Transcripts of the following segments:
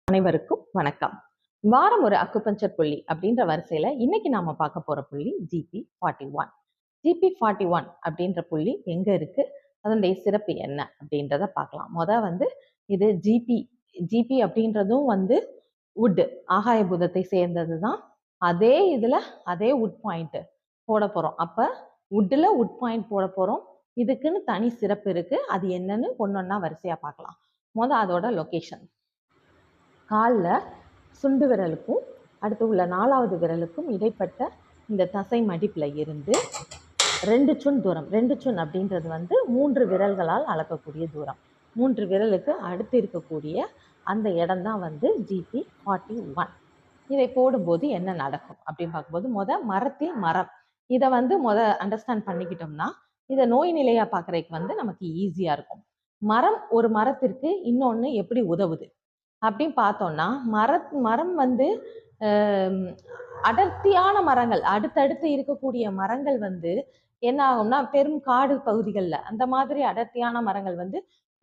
அனைவருக்கும் வணக்கம். வாரம் ஒரு அக்குபஞ்சர் புள்ளி அப்படின்ற வரிசையில இன்னைக்கு நாம பார்க்க போற புள்ளி GP41. GP41 அப்படின்ற புள்ளி எங்க இருக்கு, அதனுடைய சிறப்பு என்ன அப்படின்றத பார்க்கலாம். இது ஜிபி அப்படின்றதும் வுட் ஆகாய பூதத்தை சேர்ந்தது தான். அதே வுட் பாயிண்ட் போட போறோம். அப்ப வுட் பாயிண்ட் போட போறோம். இதுக்குன்னு தனி சிறப்பு இருக்கு. அது என்னன்னு ஒன்னொன்னா வரிசையா பார்க்கலாம். அதோட லொகேஷன் காலில் சுண்டு விரலுக்கும் அடுத்து உள்ள 4வது விரலுக்கும் இடைப்பட்ட இந்த தசை மடிப்பில் இருந்து 2 சுன் தூரம். 2 சுன் அப்படின்றது 3 விரல்களால் அளக்கக்கூடிய தூரம். 3 விரலுக்கு அடுத்து இருக்கக்கூடிய அந்த இடம் தான் GP41. இதை போடும்போது என்ன நடக்கும் அப்படின்னு பார்க்கும்போது மரத்தில் மரம் இதை அண்டர்ஸ்டாண்ட் பண்ணிக்கிட்டோம்னா இதை நோய் நிலையா பார்க்கறதுக்கு நமக்கு ஈஸியா இருக்கும். ஒரு மரத்திற்கு இன்னொன்று எப்படி உதவுது அப்படின்னு பார்த்தோம்னா மரம் அடர்த்தியான மரங்கள், அடுத்தடுத்து இருக்கக்கூடிய மரங்கள் என்ன ஆகும்னா பெரும் காடு பகுதிகளில் அந்த மாதிரி அடர்த்தியான மரங்கள்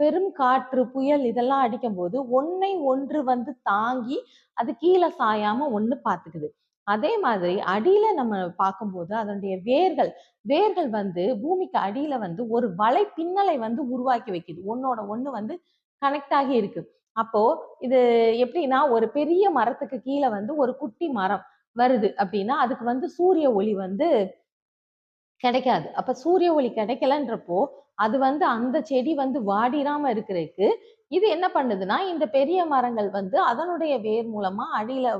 பெரும் காற்று புயல் இதெல்லாம் அடிக்கும் போது ஒன்று தாங்கி அது கீழே சாயாம ஒன்று பார்த்துக்குது. அதே மாதிரி அடியில நம்ம பார்க்கும்போது அதனுடைய வேர்கள் பூமிக்கு அடியில ஒரு வலை பின்னலை உருவாக்கி வைக்குது. ஒன்னோட ஒண்ணு கனெக்ட் ஆகி இருக்கு. அப்போ இது எப்படின்னா ஒரு பெரிய மரத்துக்கு கீழே ஒரு குட்டி மரம் வருது அப்படின்னா அதுக்கு சூரிய ஒளி கிடைக்காது. அப்ப சூரிய ஒளி கிடைக்கலன்றப்போ அது அந்த செடி வாடிராம இருக்கிறதுக்கு இது என்ன பண்ணுதுன்னா இந்த பெரிய மரங்கள் அதனுடைய வேர் மூலமா அடியில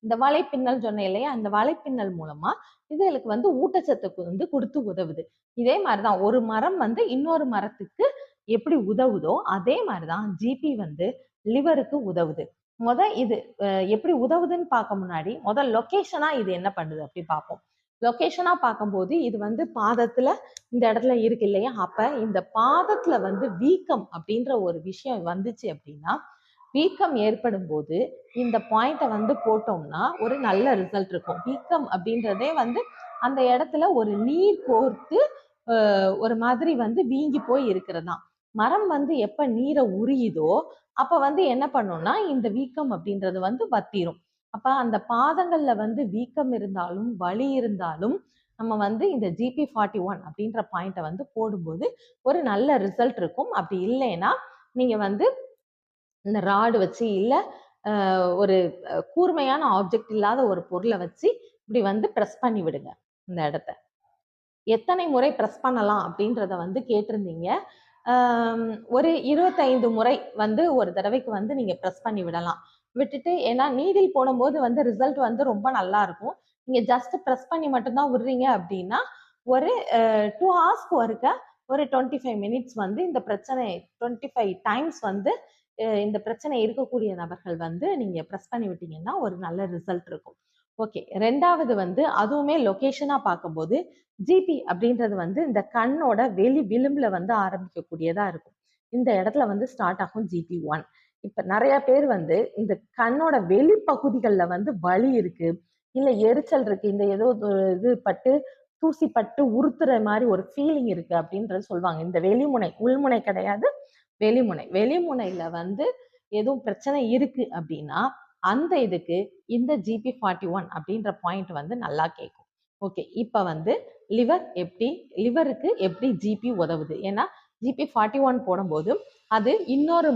இந்த வலைப்பின்னல் சொன்ன இல்லையா, அந்த வலைப்பின்னல் மூலமா இதுகளுக்கு ஊட்டச்சத்து கொடுத்து உதவுது. இதே மாதிரிதான் ஒரு மரம் இன்னொரு மரத்துக்கு எப்படி உதவுதோ அதே மாதிரிதான் ஜிபி லிவருக்கு உதவுது. இது எப்படி உதவுதுன்னு பார்க்க முன்னாடி லொகேஷனா இது என்ன பண்ணுது அப்படி பார்ப்போம். லொகேஷனா பார்க்கும்போது இது பாதத்துல இந்த இடத்துல இருக்கு இல்லையா, அப்ப இந்த பாதத்துல வீக்கம் அப்படின்ற ஒரு விஷயம் வந்துச்சு அப்படின்னா வீக்கம் ஏற்படும் போது இந்த பாயிண்ட போட்டோம்னா ஒரு நல்ல ரிசல்ட் இருக்கும். வீக்கம் அப்படின்றதே அந்த இடத்துல ஒரு நீர் கோர்த்து ஒரு மாதிரி வீங்கி போய் இருக்கிறதா. மரம் எப்ப நீரை உரியுதோ அப்ப என்ன பண்ணும்னா இந்த வீக்கம் அப்படின்றது வத்திரும். அப்ப அந்த பாதங்கள்ல வீக்கம் இருந்தாலும் வலி இருந்தாலும் நம்ம இந்த GP41 அப்படின்ற பாயிண்ட போடும்போது ஒரு நல்ல ரிசல்ட் இருக்கும். அப்படி இல்லைன்னா நீங்க இந்த ராடு வச்சு இல்ல ஒரு கூர்மையான ஆப்ஜெக்ட் இல்லாத ஒரு பொருளை வச்சு இப்படி ப்ரெஸ் பண்ணி விடுங்க. இந்த இடத்த எத்தனை முறை ப்ரெஸ் பண்ணலாம் அப்படின்றத கேட்டிருந்தீங்க. ஒரு 25 முறை ஒரு தடவைக்கு நீங்க ப்ரெஸ் பண்ணி விடலாம். விட்டுட்டு ஏன்னா நீடில் போடும்போது ரிசல்ட் ரொம்ப நல்லா இருக்கும். நீங்க ஜஸ்ட் ப்ரெஸ் பண்ணி மட்டும்தான் விடுறீங்க அப்படின்னா ஒரு 2 ஹவர்ஸ்க்கு ஒருக்க ஒரு 25 மினிட்ஸ் இந்த பிரச்சனை 25 டைம்ஸ் இந்த பிரச்சனை இருக்கக்கூடிய நபர்கள் நீங்க ப்ரெஸ் பண்ணி விட்டீங்கன்னா ஒரு நல்ல ரிசல்ட் இருக்கும். ஓகே, ரெண்டாவது அதுவுமே லொகேஷனா பார்க்கும்போது ஜிபி அப்படின்றது இந்த கண்ணோட வெளி விளிம்புல ஆரம்பிக்கக்கூடியதா இருக்கும். இந்த இடத்துல ஸ்டார்ட் ஆகும் GP1. இப்ப நிறைய பேர் இந்த கண்ணோட வெளிப்பகுதிகளில் வலி இருக்கு, இல்ல எரிச்சல் இருக்கு, இந்த ஏதோ இது பட்டு தூசி பட்டு உறுத்துற மாதிரி ஒரு ஃபீலிங் இருக்கு அப்படின்றது சொல்லுவாங்க. இந்த வெளிமுனை, உள்முனை கிடையாது, வெளிமுனையில எதுவும் பிரச்சனை இருக்கு அப்படின்னா அந்த இதுக்கு இந்த GP41 அப்படின்ற பாயிண்ட் நல்லா கேட்கும். ஓகே, இப்ப லிவருக்கு எப்படி ஜிபி உதவுது? ஏன்னா GP41 போடும்போது அது இன்னொரு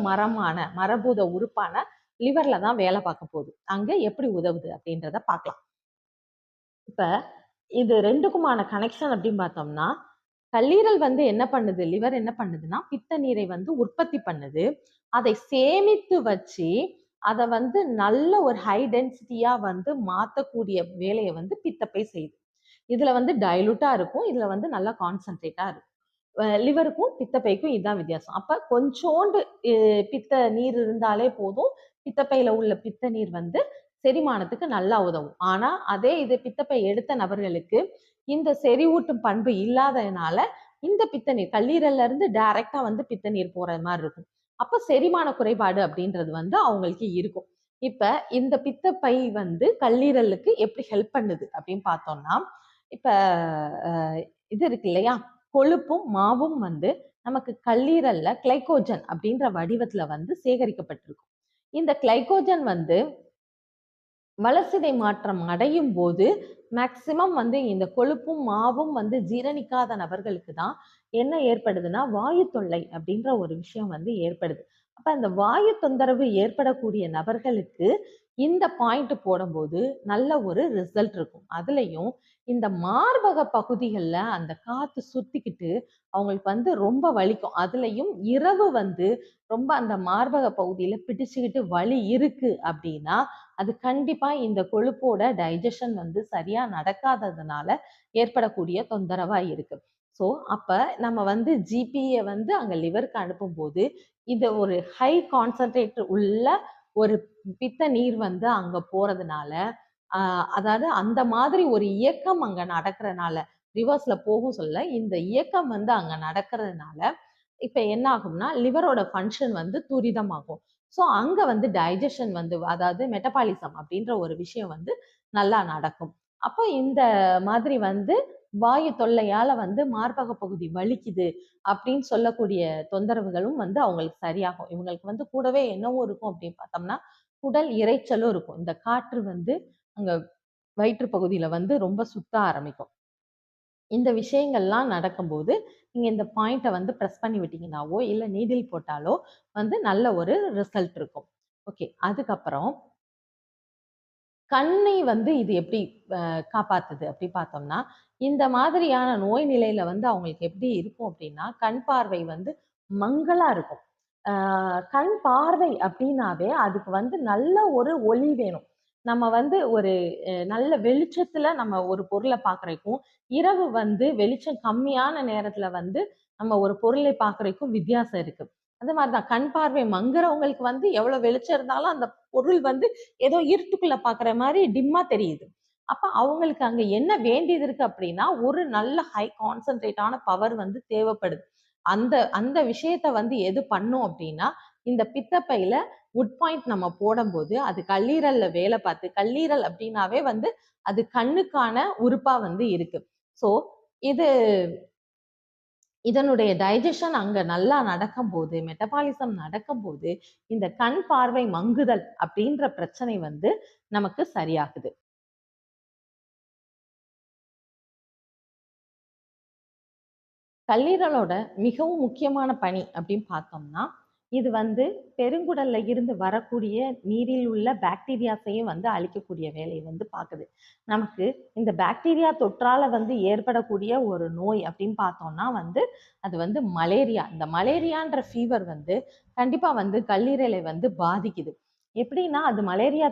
மரபூத உறுப்பான லிவர்ல தான் வேலை பார்க்க போகுது. அங்க எப்படி உதவுது அப்படின்றத பார்க்கலாம். இப்ப இது ரெண்டுக்குமான கனெக்ஷன் அப்படின்னு பார்த்தோம்னா கல்லீரல் என்ன பண்ணுது, லிவர் என்ன பண்ணுதுன்னா பித்த நீரை உற்பத்தி பண்ணுது. அதை சேமித்து வச்சு அதை நல்ல ஒரு ஹை டென்சிட்டியா மாத்தக்கூடிய வேலையை பித்தப்பை செய்யுது. இதுல டைலூட்டா இருக்கும், இதுல நல்லா கான்சென்ட்ரேட்டா இருக்கும். லிவருக்கும் பித்தப்பைக்கும் இதுதான் வித்தியாசம். அப்ப கொஞ்சோண்டு பித்த நீர் இருந்தாலே போதும், பித்தப்பையில உள்ள பித்த நீர் செரிமானத்துக்கு நல்லா உதவும். ஆனா அதே இது பித்தப்பை எடுத்த நபர்களுக்கு இந்த செறிவூட்டும் பண்பு இல்லாததுனால இந்த பித்த நீர் கல்லீரல்ல இருந்து டைரக்டா பித்த நீர் போற மாதிரி இருக்கும். அப்ப செரிமான குறைபாடு அப்படின்றது அவங்களுக்கு இருக்கும். இப்ப இந்த பித்தப்பை கல்லீரலுக்கு எப்படி ஹெல்ப் பண்ணுது அப்படின்னு பார்த்தோம்னா, இப்ப இது இருக்கு இல்லையா, கொழுப்பும் மாவும் நமக்கு கல்லீரல்ல கிளைகோஜன் அப்படின்ற வடிவத்துல சேகரிக்கப்பட்டிருக்கும். இந்த கிளைகோஜன் வந்து வளர்சிதை மாற்றம் அடையும் போது மேக்சிமம் வந்து இந்த கொழுப்பும் மாவும் வந்து ஜீரணிக்காத நபர்களுக்கு தான் என்ன ஏற்படுதுன்னா வாயு தொல்லை அப்படின்ற ஒரு விஷயம் வந்து ஏற்படுது. அப்ப அந்த வாயு தொந்தரவு ஏற்படக்கூடிய நபர்களுக்கு இந்த பாயிண்ட் போடும்போது நல்ல ஒரு ரிசல்ட் இருக்கும். அதுலயும் இந்த மார்பக பகுதிகள்ல அந்த காத்து சுத்திக்கிட்டு அவங்களுக்கு வந்து ரொம்ப வலிக்கும். அதுலயும் இரவு வந்து ரொம்ப அந்த மார்பக பகுதியில பிடிச்சுக்கிட்டு வலி இருக்கு அப்படின்னா அது கண்டிப்பா இந்த கொழுப்போட டைஜஷன் வந்து சரியா நடக்காததுனால ஏற்படக்கூடிய தொந்தரவா இருக்கு. ஸோ அப்ப நம்ம வந்து ஜிபியை வந்து அங்க லிவருக்கு அனுப்பும்போது இது ஒரு ஹை கான்சன்ட்ரேட் உள்ள ஒரு பித்த நீர் வந்து அங்க போறதுனால அதாவது அந்த மாதிரி ஒரு இயக்கம் அங்க நடக்கிறதுனால ரிவர்ஸ்ல போகும் சொல்ல இந்த இயக்கம் வந்து அங்க நடக்கிறதுனால இப்ப என்ன ஆகும்னா லிவரோட ஃபங்க்ஷன் வந்து துரிதமாகும். ஸோ அங்க வந்து டைஜஷன் வந்து அதாவது மெட்டபாலிசம் அப்படின்ற ஒரு விஷயம் வந்து நல்லா நடக்கும். அப்போ இந்த மாதிரி வந்து வாயு தொல்லையால வந்து மார்பக பகுதி வலிக்குது அப்படின்னு சொல்லக்கூடிய தொந்தரவுகளும் வந்து அவங்களுக்கு சரியாகும். இவங்களுக்கு வந்து கூடவே என்னவும் இருக்கும் அப்படின்னு பார்த்தோம்னா குடல் இரைச்சலும் இருக்கும். இந்த காற்று வந்து அங்க வயிற்று பகுதியில வந்து ரொம்ப சுத்த ஆரம்பிக்கும். இந்த விஷயங்கள்லாம் நடக்கும்போது நீங்க இந்த பாயிண்ட்டை வந்து ப்ரெஸ் பண்ணி விட்டீங்கன்னாவோ இல்லை நீடில் போட்டாலோ வந்து நல்ல ஒரு ரிசல்ட் இருக்கும். ஓகே, அதுக்கப்புறம் கண்ணை வந்து இது எப்படி காப்பாத்துது அப்படி பார்த்தோம்னா இந்த மாதிரியான நோய் நிலையில வந்து அவங்களுக்கு எப்படி இருக்கும் அப்படின்னா கண் பார்வை வந்து மங்களா இருக்கும். கண் பார்வை அப்படின்னாவே அதுக்கு வந்து நல்ல ஒரு ஒளி வேணும். நம்ம வந்து ஒரு நல்ல வெளிச்சத்துல நம்ம ஒரு பொருளை பார்க்கறதுக்கும் இரவு வந்து வெளிச்சம் கம்மியான நேரத்துல வந்து நம்ம ஒரு பொருளை பார்க்கறதுக்கும் வித்தியாசம் இருக்கு. அது மாதிரிதான் கண் பார்வை மங்குறவங்களுக்கு வந்து எவ்வளவு வெளிச்சம் இருந்தாலும் அந்த பொருள் வந்து ஏதோ இருட்டுக்குள்ள பாக்குற மாதிரி டிம்மா தெரியுது. அப்ப அவங்களுக்கு அங்க என்ன வேண்டியது இருக்கு அப்படின்னா ஒரு நல்ல ஹை கான்சென்ட்ரேட்டான பவர் வந்து தேவைப்படுது. அந்த அந்த விஷயத்த வந்து எது பண்ணும் அப்படின்னா இந்த பித்தப்பையில உட் பாயிண்ட் நம்ம போடும்போது அது கல்லீரல்ல வேலை பார்த்து கல்லீரல் அப்படின்னாவே வந்து அது கண்ணுக்கான உறுப்பா வந்து இருக்கு. ஸோ இது இதனுடைய டைஜஷன் அங்க நல்லா நடக்கும்போது மெட்டபாலிசம் நடக்கும்போது இந்த கண் பார்வை மங்குதல் அப்படின்ற பிரச்சனை வந்து நமக்கு சரியாகுது. கல்லீரலோட மிகவும் முக்கியமான பணி அப்படின்னு பார்த்தோம்னா இது வந்து பெருங்குடல்ல இருந்து வரக்கூடிய நீரில் உள்ள பாக்டீரியாஸையும் வந்து அழிக்கக்கூடிய வேலையை வந்து பார்க்குது. நமக்கு இந்த பாக்டீரியா தொற்றால வந்து ஏற்படக்கூடிய ஒரு நோய் அப்படின்னு பார்த்தோம்னா வந்து அது வந்து மலேரியா. இந்த மலேரியான்ற ஃபீவர் வந்து கண்டிப்பா வந்து கல்லீரலை வந்து பாதிக்குது. எப்படின்னா அது மலேரியா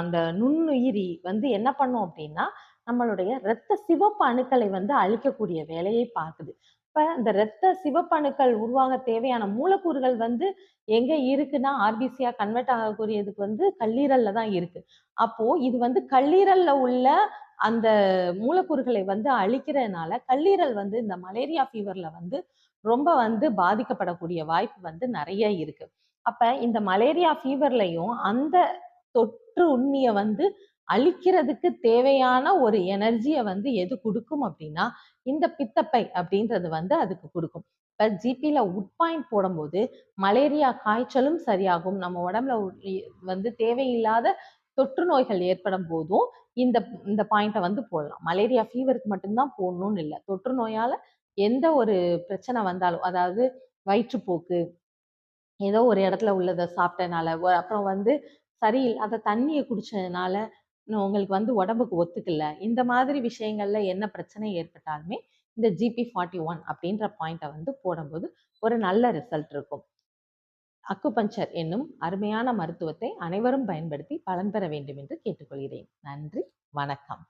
அந்த நுண்ணுயிரி வந்து என்ன பண்ணும் அப்படின்னா நம்மளுடைய இரத்த சிவப்பு அணுக்களை வந்து அழிக்கக்கூடிய வேலையை பார்க்குது. இப்ப இந்த இரத்த சிவப்பணுக்கள் உருவாக தேவையான மூலக்கூறுகள் வந்து எங்க இருக்குன்னா ஆர்பிசியா கன்வெர்ட் ஆகக்கூடியதுக்கு வந்து கல்லீரல்ல தான் இருக்கு. அப்போ இது வந்து கல்லீரல்ல உள்ள அந்த மூலக்கூறுகளை வந்து அழிக்கிறதுனால கல்லீரல் வந்து இந்த மலேரியா ஃபீவர்ல வந்து ரொம்ப வந்து பாதிக்கப்படக்கூடிய வாய்ப்பு வந்து நிறைய இருக்கு. அப்ப இந்த மலேரியா ஃபீவர்லயும் அந்த தொற்று உண்ணிய வந்து அழிக்கிறதுக்கு தேவையான ஒரு எனர்ஜியை வந்து எது கொடுக்கும் அப்படின்னா இந்த பித்தப்பை அப்படின்றது வந்து அதுக்கு கொடுக்கும். இப்ப ஜிபில உட் பாயிண்ட் போடும்போது மலேரியா காய்ச்சலும் சரியாகும். நம்ம உடம்புல வந்து தேவையில்லாத தொற்று நோய்கள் ஏற்படும் போதும் இந்த இந்த பாயிண்ட்டை வந்து போடலாம். மலேரியா ஃபீவருக்கு மட்டும்தான் போடணும்னு இல்லை. தொற்று நோயால எந்த ஒரு பிரச்சனை வந்தாலும் அதாவது வயிற்றுப்போக்கு ஏதோ ஒரு இடத்துல உள்ளதை சாப்பிட்டனால அப்புறம் வந்து சரியில்லாத தண்ணியை குடிச்சதுனால உங்களுக்கு வந்து உடம்புக்கு ஒத்துக்கல இந்த மாதிரி விஷயங்கள்ல என்ன பிரச்சனை ஏற்பட்டாலுமே இந்த GP41 அப்படின்ற பாயிண்ட்டை வந்து போடும்போது ஒரு நல்ல ரிசல்ட் இருக்கும். அக்குபஞ்சர் என்னும் அருமையான மருத்துவத்தை அனைவரும் பயன்படுத்தி பலன் பெற வேண்டும் என்று கேட்டுக்கொள்கிறேன். நன்றி, வணக்கம்.